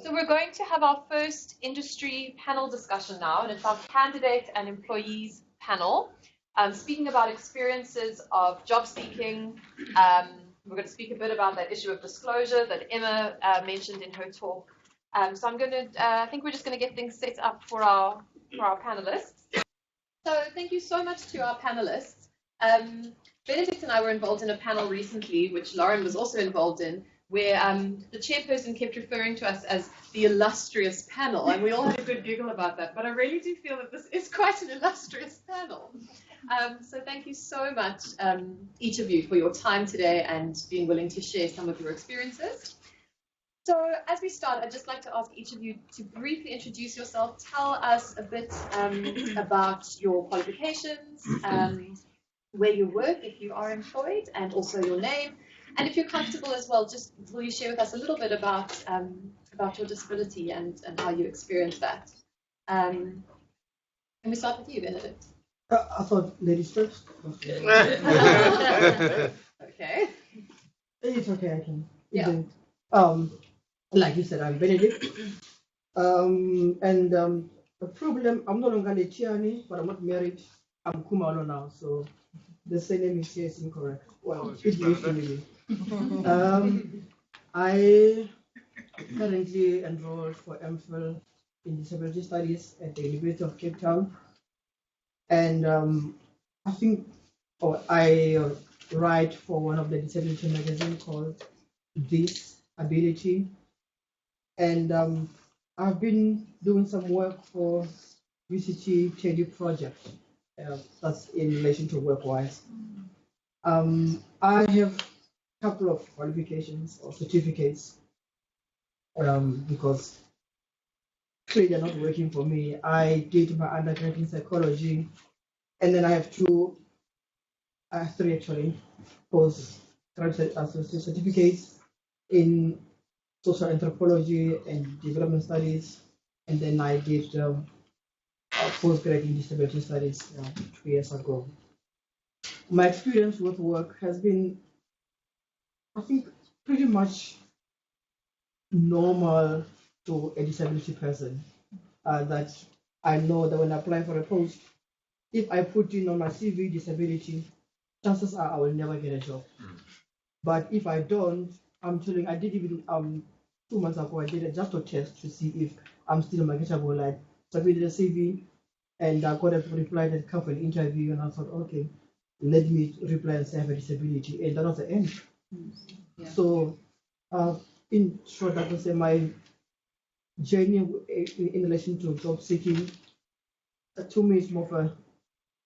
So we're going to have our first industry panel discussion now, and it's our candidate and employees panel, speaking about experiences of job seeking. We're going to speak a bit about that issue of disclosure that Emma mentioned in her talk. So I think we're just going to get things set up for our panelists. So thank you so much to our panelists. Benedict and I were involved in a panel recently, which Lauren was also involved in, where the chairperson kept referring to us as the illustrious panel, and we all had a good giggle about that. But I really do feel that this is quite an illustrious panel. So thank you so much, each of you, for your time today and being willing to share some of your experiences. So as we start, I'd just like to ask each of you to briefly introduce yourself, tell us a bit about your qualifications, where you work if you are employed, and also your name. And if you're comfortable as well, just will you share with us a little bit about your disability and how you experience that? Can we start with you, Benedict? I thought ladies first. Okay. It's okay, I can. Yeah. Like you said, I'm Benedict. The problem, I'm no longer Lechiani, but I'm not married. I'm Kumalo now, so the surname is here is incorrect. Well, it used to be. I currently enrolled for MPhil in disability studies at the University of Cape Town, and I think I write for one of the disability magazines called Disability, and I've been doing some work for UCT Teddy project. That's in relation to work-wise. I have a couple of qualifications or certificates because clearly they're not working for me. I did my undergrad in psychology, and then I have three actually, postgraduate certificates in social anthropology and development studies, and then I did a postgrad in disability studies 2 years ago. My experience with work has been, I think, pretty much normal to a disability person. That I know that when I apply for a post, if I put in on my CV disability, chances are I will never get a job. But if I don't, I'm telling, I did even 2 months ago, I did just a test to see if I'm still marketable. I submitted a CV and I got a reply that come for an interview, and I thought, okay, let me reply and say I have a disability, and that was the end. Yeah. So, in short, I can say my journey in relation to job seeking, to me, is more of a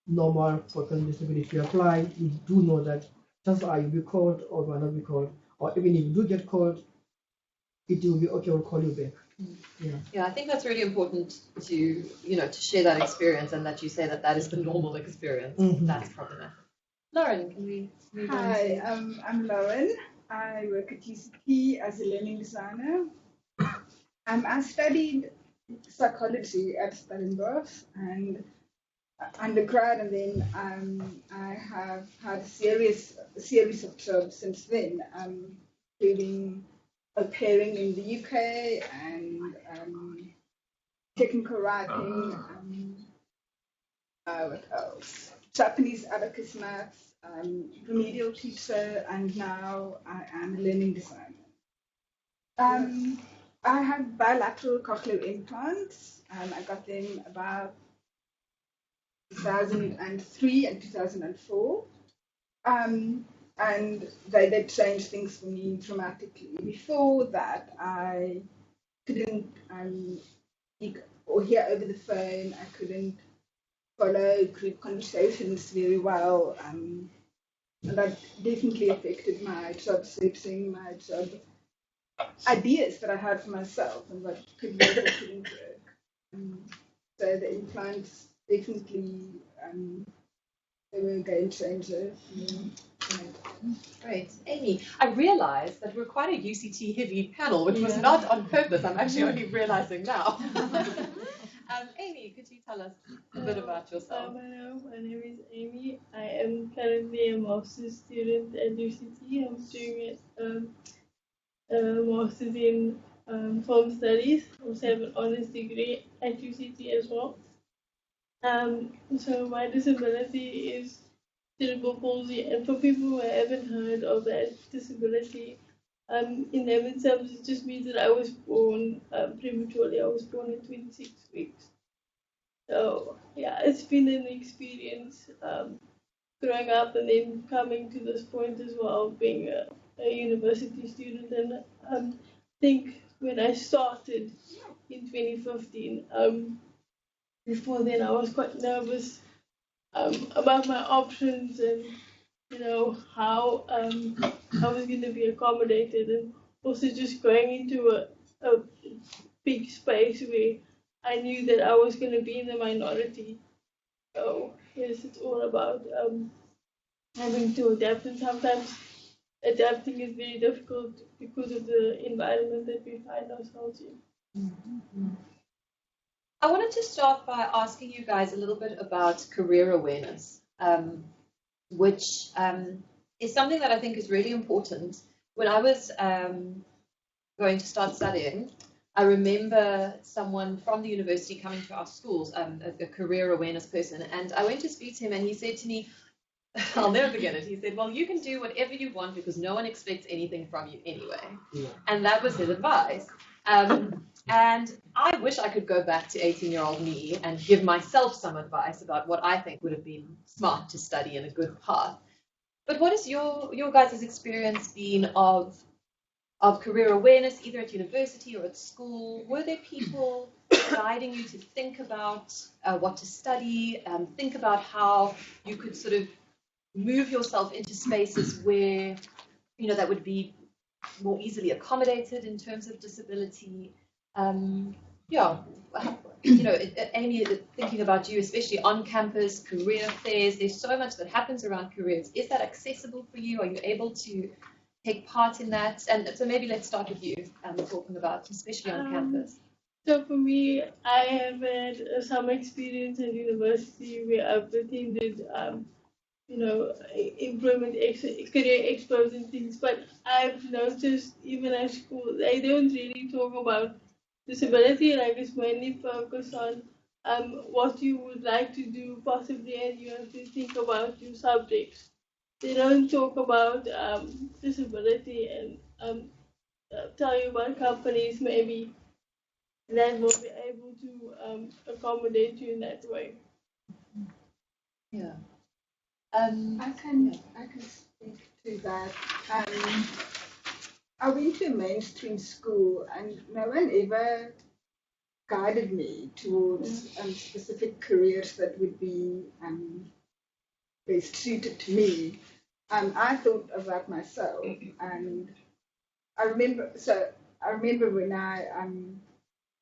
normal for person with disability. If you apply, you do know that chances are you'll be called or will not be called, or even if you do get called, it will be okay, we'll call you back. Yeah, I think that's really important to share that experience, and that you say that is the normal experience. That's problematic. Lauren, can we move on? Hi, I'm Lauren. I work at UCT as a learning designer. I studied psychology at Stellenbosch and undergrad, and then I have had a series of jobs since then, including au pairing in the UK and technical writing. What else? Japanese abacus maths, remedial teacher, and now I am a learning designer. I have bilateral cochlear implants. I got them about 2003 and 2004. And they changed things for me dramatically. Before that, I couldn't speak or hear over the phone. I couldn't follow group conversations very well, and that definitely affected my job searching, my job ideas that I had for myself, and what could work or couldn't work. So the implants definitely they were a game changer. Great. Amy, I realized that we're quite a UCT heavy panel, which was not on purpose. I'm actually only realizing now. Amy, could you tell us a bit about yourself? Hello, my name is Amy. I am currently a master's student at UCT. I'm doing a master's in Home studies. I also have an honors degree at UCT as well. So my disability is cerebral palsy, and for people who haven't heard of that disability, in layman's terms, it just means that I was born prematurely. I was born at 26 weeks. So yeah, it's been an experience growing up and then coming to this point as well, being a university student. And I think when I started in 2015, before then I was quite nervous about my options and how I was going to be accommodated, and also just going into a big space where I knew that I was going to be in the minority. So yes, it's all about having to adapt, and sometimes adapting is very difficult because of the environment that we find ourselves in. Mm-hmm. I wanted to start by asking you guys a little bit about career awareness, which is something that I think is really important. When I was going to start studying, I remember someone from the university coming to our schools, a career awareness person, and I went to speak to him, and he said to me, I'll never forget it. He said, well, you can do whatever you want because no one expects anything from you anyway. Yeah. And that was his advice. And I wish I could go back to 18-year-old me and give myself some advice about what I think would have been smart to study in a good path. But what has your guys' experience been of career awareness, either at university or at school? Were there people guiding you to think about what to study, think about how you could sort of move yourself into spaces where, that would be more easily accommodated in terms of disability? Amy, thinking about you, especially on campus, career fairs, there's so much that happens around careers. Is that accessible for you? Are you able to take part in that? And so maybe let's start with you, talking about, especially on campus. So for me, I have had some experience at university where I've attended employment career expos and things, but I've noticed even at school, they don't really talk about disability. Like, it's mainly focused on what you would like to do possibly, and you have to think about your subjects. They don't talk about disability and tell you about companies maybe that will be able to accommodate you in that way. Yeah. I can speak to that. I went to a mainstream school, and no one ever guided me towards specific careers that would be best suited to me. I thought of that myself, and I remember when I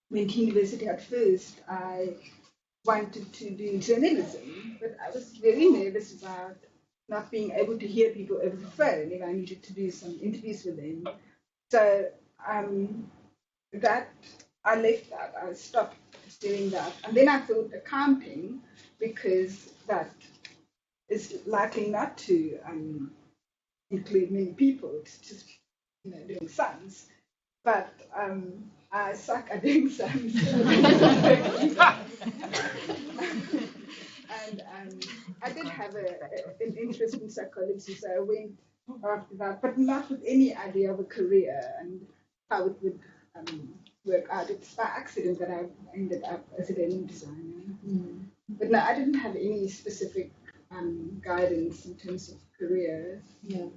went to university at first, I wanted to do journalism, but I was very nervous about not being able to hear people over the phone if I needed to do some interviews with them. So that I left that. I stopped doing that, and then I thought accounting, because that is likely not to include many people. It's just doing sums, but I suck at doing sums. And I did have an interest in psychology, so I went after that, but not with any idea of a career and how it would work out. It's by accident that I ended up as a denim designer. But no, I didn't have any specific guidance in terms of career. Yeah.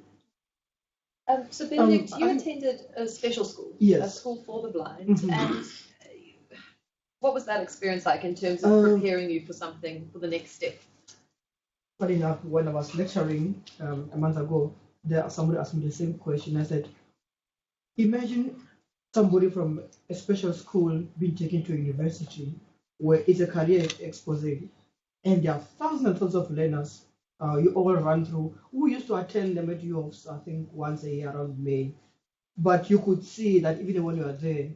So Benedict, you attended a special school, yes, a school for the blind, and what was that experience like in terms of preparing you for something, for the next step? Funny enough, when I was lecturing a month ago, somebody asked me the same question. I said, imagine somebody from a special school being taken to a university where it's a career expose, and there are thousands and thousands of learners. You all run through. We used to attend them at UOFs, I think, once a year around May. But you could see that even when you are there,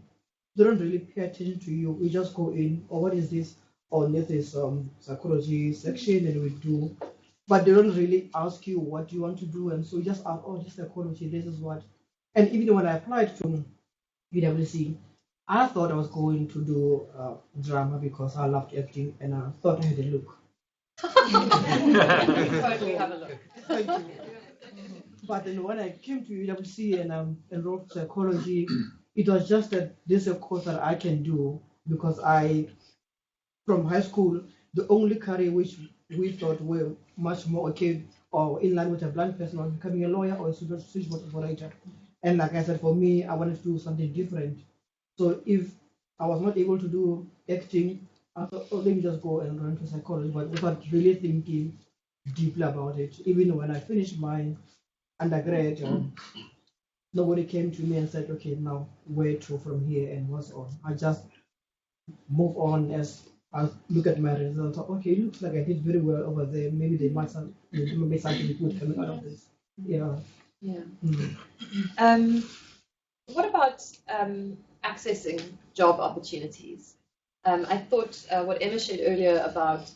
they don't really pay attention to you. We just go in, or what is this? Or this is psychology section, and we do. But they don't really ask you what you want to do, and so you just ask, oh, this is psychology, this is what. And even when I applied to UWC. I thought I was going to do drama because I loved acting and I thought I had a look. Totally have a look. Thank you. But then when I came to UWC and I enrolled psychology, it was just that this is a course that I can do because from high school, the only career which we thought were much more okay or in line with a blind person was becoming a lawyer or a switchboard operator. And like I said, for me, I wanted to do something different. So if I was not able to do acting, I thought, oh, let me just go and run to psychology, but without really thinking deeply about it. Even when I finished my undergrad, nobody came to me and said, okay, now where to from here and what's on. I just move on as I look at my results. Okay, it looks like I did very well over there. Maybe there might be something good coming out of this. Yeah. Yeah. Mm. What about accessing job opportunities? I thought what Emma shared earlier about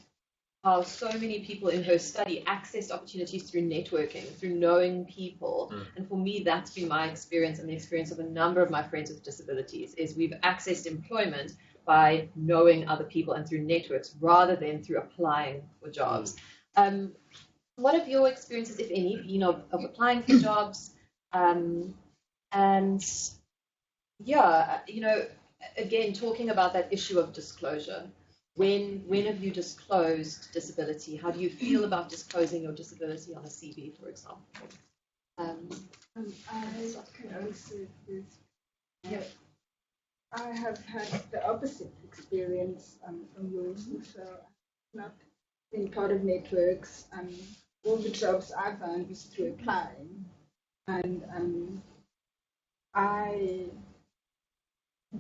how so many people in her study accessed opportunities through networking, through knowing people. And for me, that's been my experience and the experience of a number of my friends with disabilities, is we've accessed employment by knowing other people and through networks rather than through applying for jobs. What have your experiences, if any, of applying for jobs? And yeah, again, talking about that issue of disclosure. When have you disclosed disability? How do you feel about disclosing your disability on a CV, for example? I can answer this. Yeah. I have had the opposite experience from yours, so I've not been part of networks. All the jobs I found was through applying, and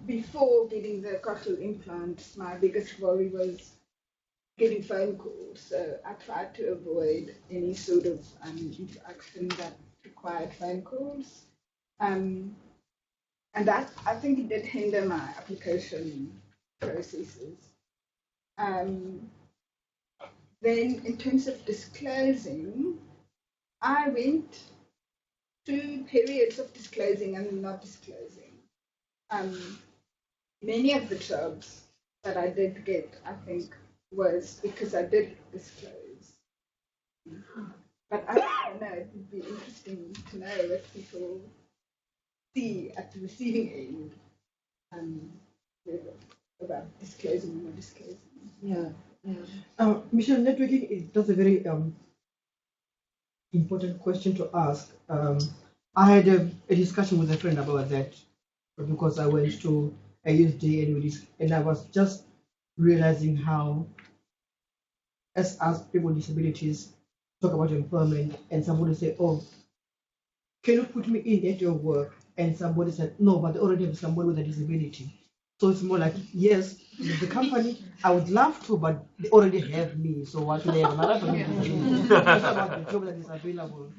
before getting the cochlear implants, my biggest worry was getting phone calls. So I tried to avoid any sort of interaction that required phone calls. And that, I think it did hinder my application processes. Then in terms of disclosing, I went through periods of disclosing and not disclosing. Many of the jobs that I did get, I think, was because I did disclose. But I don't know, it would be interesting to know if people see at the receiving end about disclosing or not disclosing. Yeah. Michelle, networking that's a very important question to ask. I had a discussion with a friend about that because I went to a youth day and I was just realizing how, as people with disabilities talk about employment, and somebody say, "Oh, can you put me in at your work?" And somebody said, "No, but they already have somebody with a disability." So it's more like, yes, the company, I would love to, but they already have me. So why should they have another person? It's about the job that is available.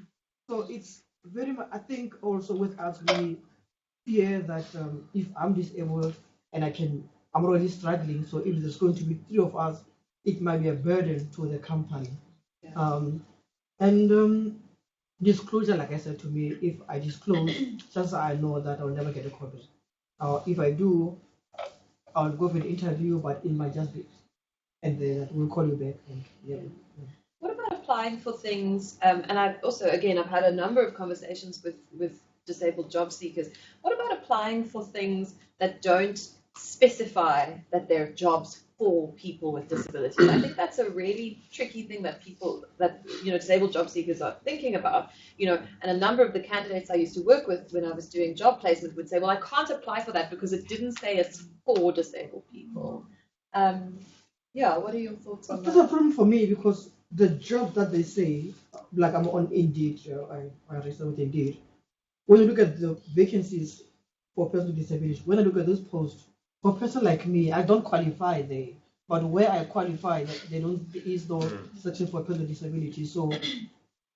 So it's very much, I think also with us, we fear that if I'm disabled and I'm already struggling, so if there's going to be three of us, it might be a burden to the company. Yeah. Disclosure, like I said, to me, if I disclose, just I know that I'll never get a call. If I do, I'll go for the interview, but it might just be, and then we'll call you back. And, yeah. What about applying for things? And I've had a number of conversations with disabled job seekers. What about applying for things that don't specify that they're jobs for people with disabilities? I think that's a really tricky thing that disabled job seekers are thinking about. And a number of the candidates I used to work with when I was doing job placement would say, well, I can't apply for that because it didn't say it's for disabled people. What are your thoughts on that? That's a problem for me because the job that they say, like I'm on Indeed, I registered with Indeed. When you look at the vacancies for persons with disabilities, when I look at those posts, for a person like me, I don't qualify there. But where I qualify, there is no section for person with disabilities. So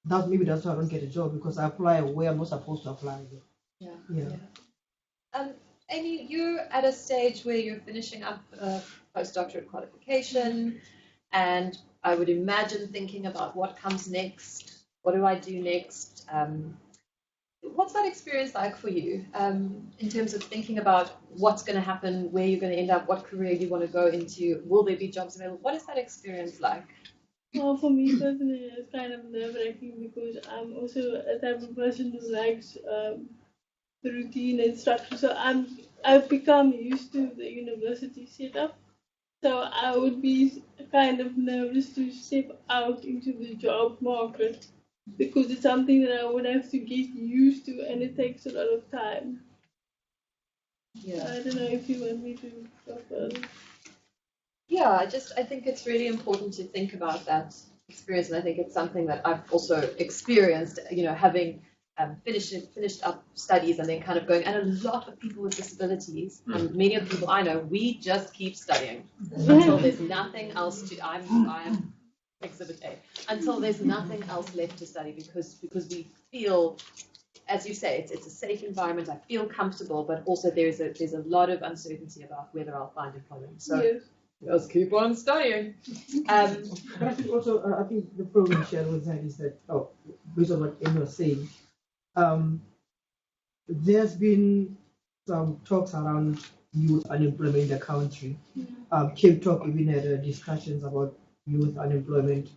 maybe that's why I don't get a job because I apply where I'm not supposed to apply. Yeah. Amy, you're at a stage where you're finishing up a postdoctorate qualification, and I would imagine thinking about what comes next. What do I do next? What's that experience like for you in terms of thinking about what's going to happen, where you're going to end up, what career you want to go into? Will there be jobs available? What is that experience like? Well, for me personally, it's kind of nerve-wracking because I'm also a type of person who likes the routine and structure. So I've become used to the university setup. So I would be kind of nervous to step out into the job market because it's something that I would have to get used to, and it takes a lot of time. Yeah. I don't know if you want me to go further. Yeah, I think it's really important to think about that experience, and I think it's something that I've also experienced, having finished up studies and then kind of going, and a lot of people with disabilities, and many of the people I know, we just keep studying until there's nothing else to, I'm exhibit A, until there's nothing else left to study because we feel, as you say, it's a safe environment, I feel comfortable, but also there's a lot of uncertainty about whether I'll find employment. So Yes. let's keep on studying. But I think also, I think the problem, Cheryl, with that is that, based on what Emma was saying, there's been some talks around youth unemployment in the country. Cape Talk even had discussions about youth unemployment.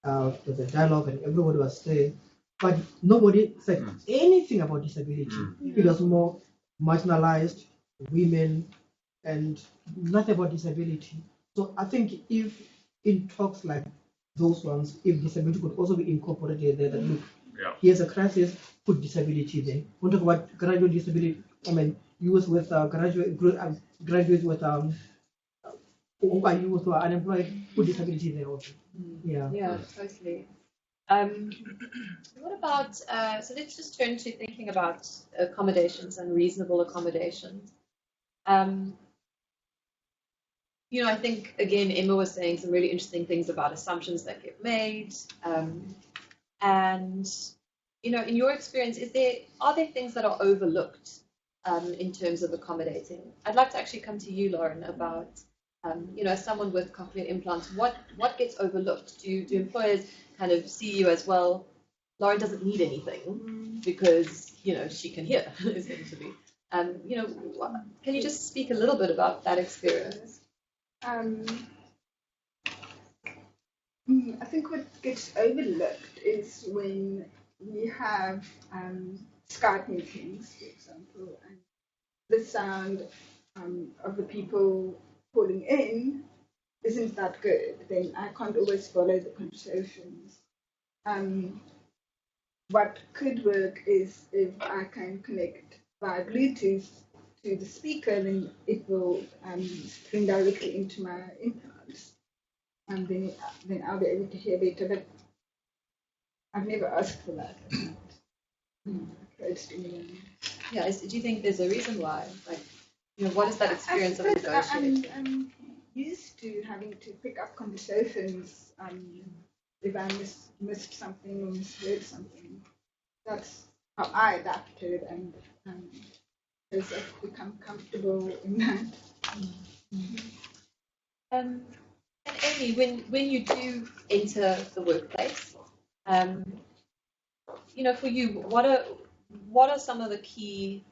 There's a dialogue and everybody was there, but nobody said anything about disability. It was more marginalized, women, and nothing about disability. So I think if in talks like those ones, if disability could also be incorporated there, that look, here's a crisis, put disability there. We'll talk about graduate disability. I mean, youth with graduates with who are youth who are unemployed, put disability there also. Yeah, totally. What about, so let's just turn to thinking about accommodations and reasonable accommodations. I think, again, Emma was saying some really interesting things about assumptions that get made. And, in your experience, are there things that are overlooked in terms of accommodating? I'd like to actually come to you, Lauren, about, as someone with cochlear implants, what gets overlooked? Do employers kind of see you as, well, Lauren doesn't need anything because, she can hear, essentially. Can you just speak a little bit about that experience? I think what gets overlooked is when we have Skype meetings, for example, and the sound of the people calling in isn't that good, then I can't always follow the conversations. What could work is if I can connect via Bluetooth to the speaker, then it will stream directly into my implants, and then I'll be able to hear better. But I've never asked for that. Yeah, do you think there's a reason why? Like, what is that experience of negotiating? I'm used to having to pick up conversations if I missed something or misheard something. That's how I adapted, and as I've become comfortable in that. And Amy, when you do enter the workplace, for you, what are some of the key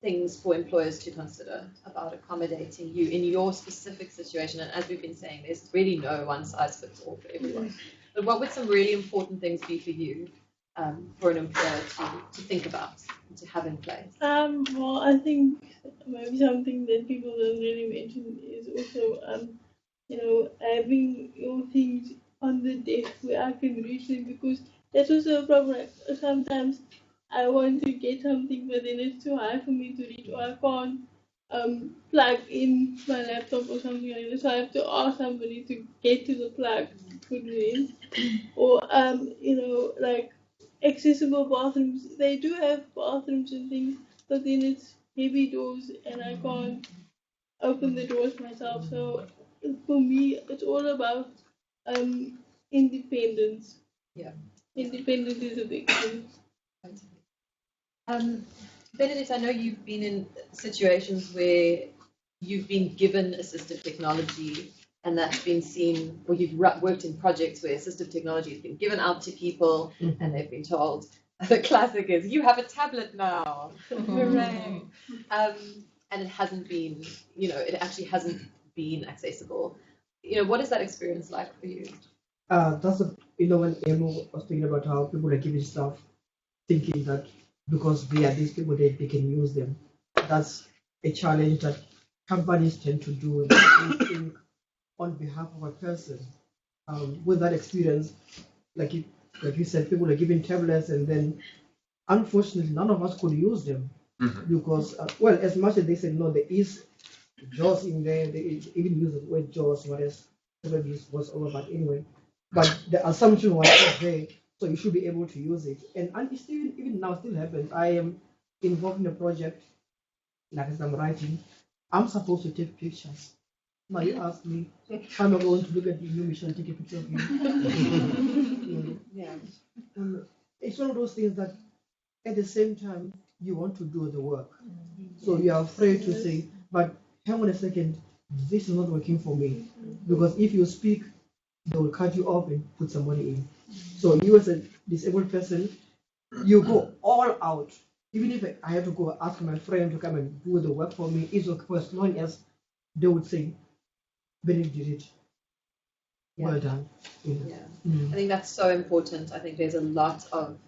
things for employers to consider about accommodating you in your specific situation? And as we've been saying, there's really no one size fits all for everyone. But what would some really important things be for you for an employer to think about and to have in place? Well, I think maybe something that people don't really mention is also, having your things on the desk where I can reach them, because that's also a problem. Like, sometimes I want to get something, but then it's too high for me to reach, or I can't plug in my laptop or something like that. So I have to ask somebody to get to the plug to put it in. Or, like accessible bathrooms. They do have bathrooms and things, but then it's heavy doors and I can't open the doors myself. So for me, it's all about independence. Yeah. Independence is a big thing. Benedict, I know you've been in situations where you've been given assistive technology and that's been seen, or you've worked in projects where assistive technology has been given out to people and they've been told, The classic is, you have a tablet now. Hooray. And it hasn't been, it actually hasn't been accessible. What is that experience like for you? That's when Emo was thinking about how people are giving stuff, thinking that because they are these people, they can use them. That's a challenge that companies tend to do. They think on behalf of a person. With that experience, like you said, people are giving tablets, and then unfortunately, none of us could use them because, well, as much as they said no, there is JAWS in there. They even use the word JAWS, whereas was over. But anyway, but the assumption was there, so you should be able to use it. And it still, even now, still happens. I am involved in a project, like as I'm writing, I'm supposed to take pictures. Now you ask me, how am I going to look at the new mission and take a picture of you? Yeah. It's one of those things that at the same time you want to do the work. So you are afraid to say, but hang on a second, this is not working for me. Because if you speak, they will cut you off and put somebody in. So you as a disabled person, you go all out. Even if I have to go ask my friend to come and do the work for me, it's okay, as long as they would say, Benedict did it. Yeah. Well done. Yeah. I think that's so important. I think there's a lot of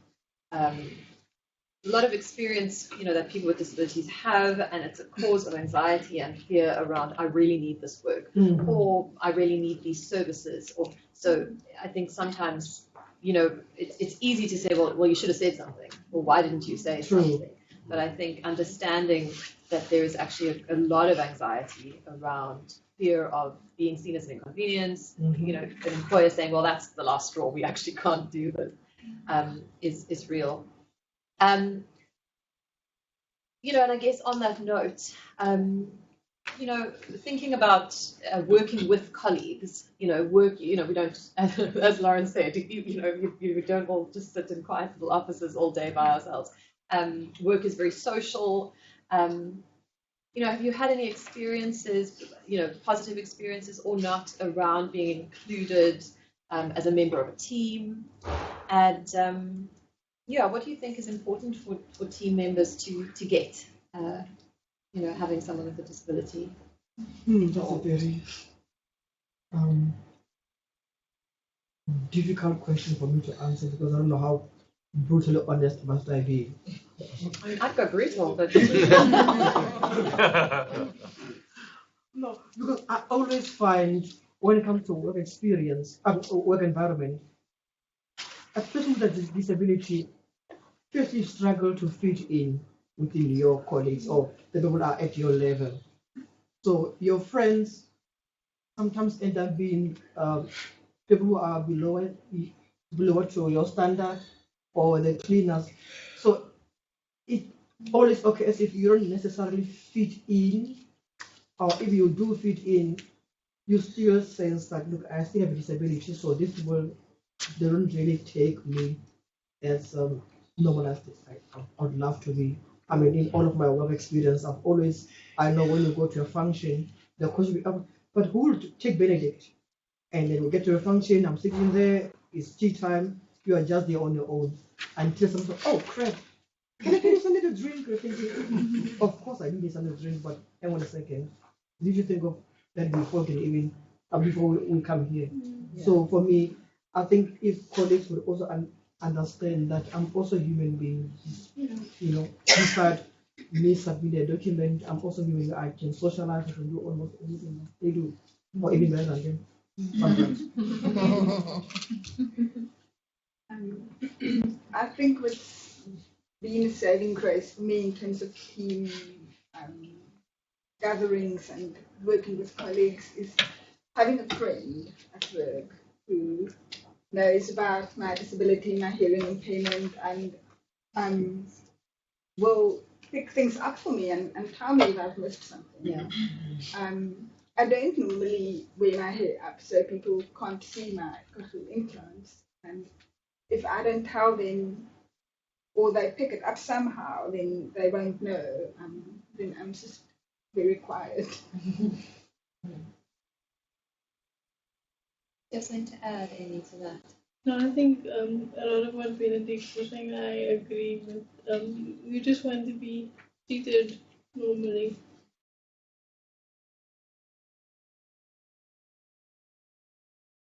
experience, that people with disabilities have, and it's a cause of anxiety and fear around, I really need this work, or I really need these services. Or so I think sometimes, it's easy to say, well, you should have said something, or why didn't you say something? But I think understanding that there is actually a lot of anxiety around fear of being seen as an inconvenience, an employer saying, well, that's the last straw, we actually can't do this, is real. And I guess on that note, thinking about working with colleagues, we don't, as Lauren said, you don't all just sit in quiet little offices all day by ourselves. Work is very social. Have you had any experiences, positive experiences or not, around being included as a member of a team? And what do you think is important for team members to get, having someone with a disability? That's a very difficult question for me to answer because I don't know how brutally honest must I be. I'd go brutal, but no, because I always find when it comes to work experience, work environment, especially with a disability, first you struggle to fit in within your colleagues or the people are at your level. So your friends sometimes end up being people who are below to your standard, or the cleaners. So it always occurs if you don't necessarily fit in, or if you do fit in, you still sense that, look, I still have a disability, so these people, they don't really take me as normal as I would love to be. I mean, in all of my work experience, I know when you go to a function, the question will be, but who will take Benedict? And then we get to a function, I'm sitting there, it's tea time, you are just there on your own. Until someone says, oh crap, can I get you something to drink? You're thinking, of course I need something to drink, but hang on a second. Did you think of that before we come here? Yeah. So for me, I think if colleagues would also understand that I'm also a human being, despite me submitting a document, I'm also human. I can socialize, I can do almost anything that they do, or even better than them. I think with being a saving grace for me in terms of team gatherings and working with colleagues is having a friend at work who knows about my disability, my hearing impairment, and will pick things up for me and tell me if I've missed something. Yeah. I don't normally wear my hair up so people can't see my cultural influence. And if I don't tell them, or they pick it up somehow, then they won't know. Then I'm just very quiet. There's something to add, Amy, to that. No, I think a lot of what Benedict was saying, I agree with. We just want to be treated normally.